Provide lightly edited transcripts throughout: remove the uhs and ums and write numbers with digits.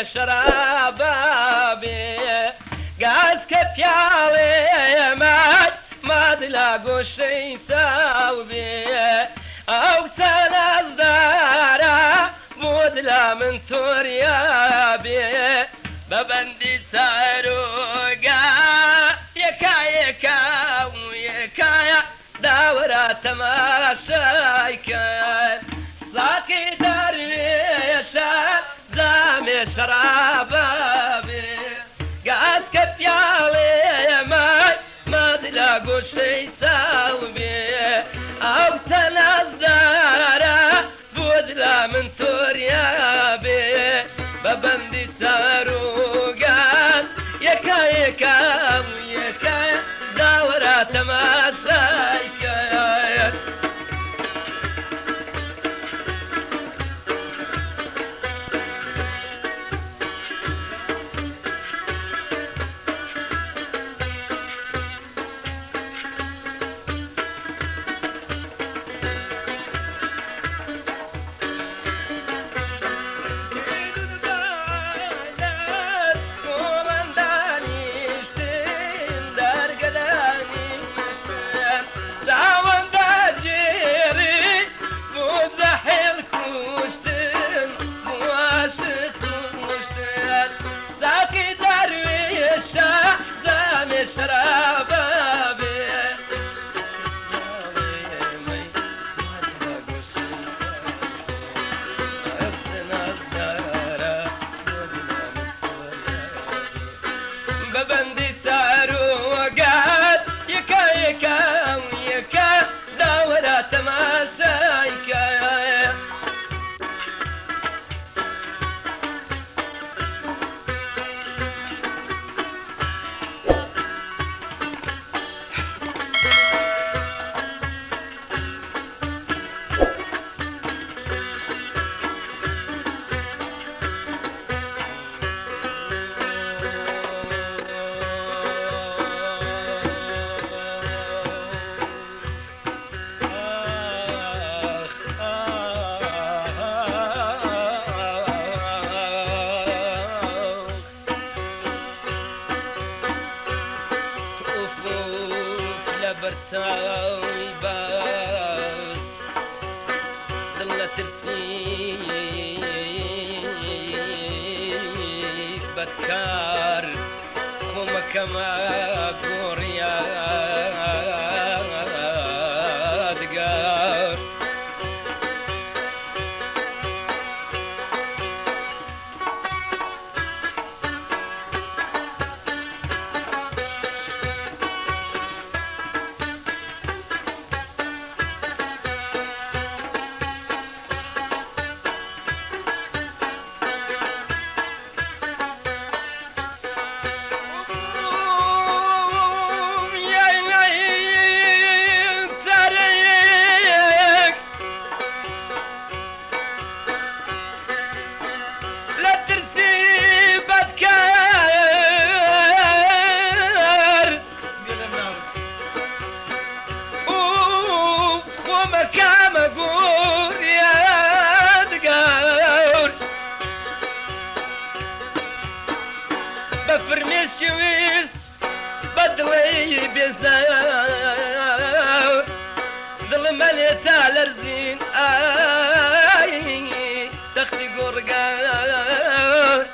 شرابا بي قاس كفيالي ما دلاقو شي ساوبي او سنة الزارة مودلا من سوريا بي ببندي ساروقا يكا ويكايا دورة تماشايكا ساقي درويشا زامي شرابا بي قاس كفيالي ما تلاقوا شي ساوبي او تنزارة بودلا من سوريا بي ببندي ساروقان يكا ويكا دورة تماشايكا ببندي ساروقات يكا ويكا دورة تماشايكا برتاوي باس ظلت ترتيب بكار قومك ما قوريا دقار بفرميشويس بدوي بيزاور ظلم اليتال الزين تخفي قرقار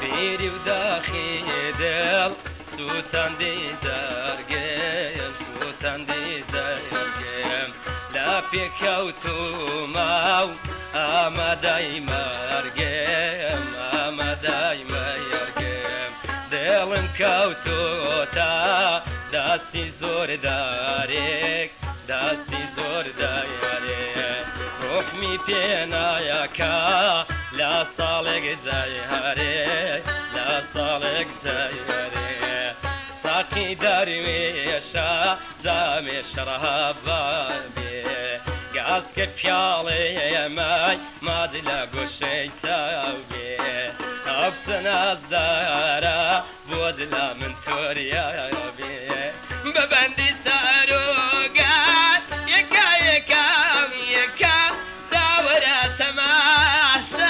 بيري وداخي دل سوتان دي زرقم سوتان دي زرقم لا بيكوتو ماو اما دايما ارقم اما دايما يرقم دلن كوتو تا دستي زور دارك دستي زور دارك روح مي پێنایەکە لە ساڵێک زایهارێ لە ساڵێک زایهارێ ساقی دەروێشە جامێ شەرەبا بێ گازکە پیاڵێمەی ماد لە گۆشەی چاو بێ ئەفسەنازدارە بۆ دلا من تۆریا بێ بەبەندی سەرۆگات یەکا یەکام یەکا داوەرە تەماشایکە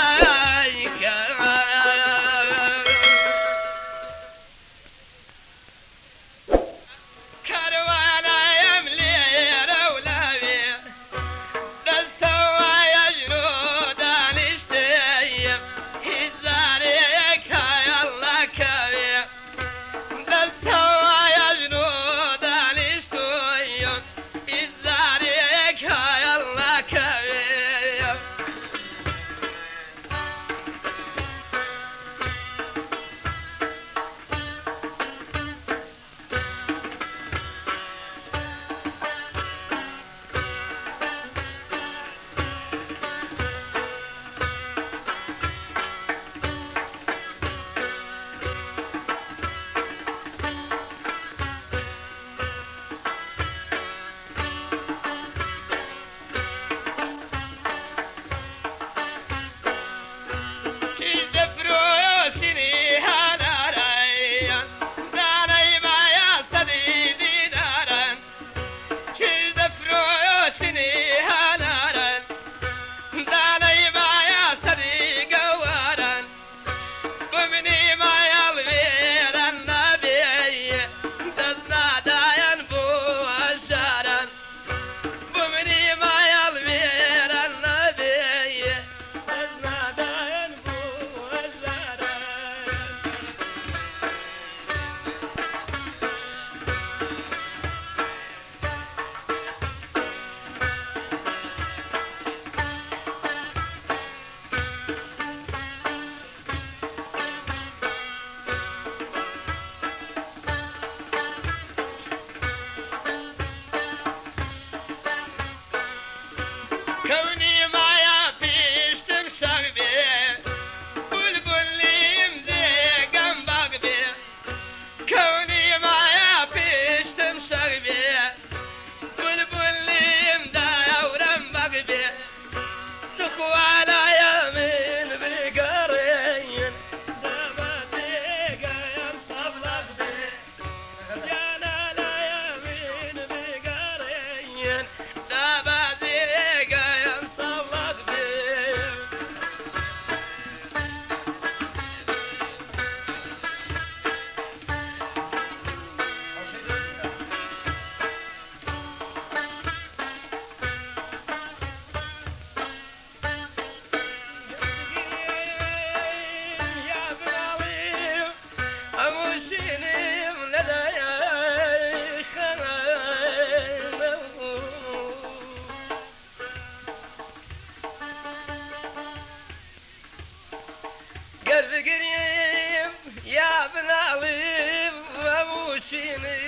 کاروانایم لێرە ولاوێ دەستەوایە ژنۆ دانیشتەیە هیچ زارێک هایەڵەکەوێ دەستەوایە ژنۆ دانیشتۆیە هیچ زارێک هایەڵەکەوێ كوني مايا بيشتم شغبي بلبليم ديقم بغبي كوني مايا بيشتم شغبي بلبليم داورم بغبي تخوالا يمين بقرين دبتيقا ينصب لغبي جانا لا يمين بقرين دبتيقا قرب قريب يا ابن علي وابوشيني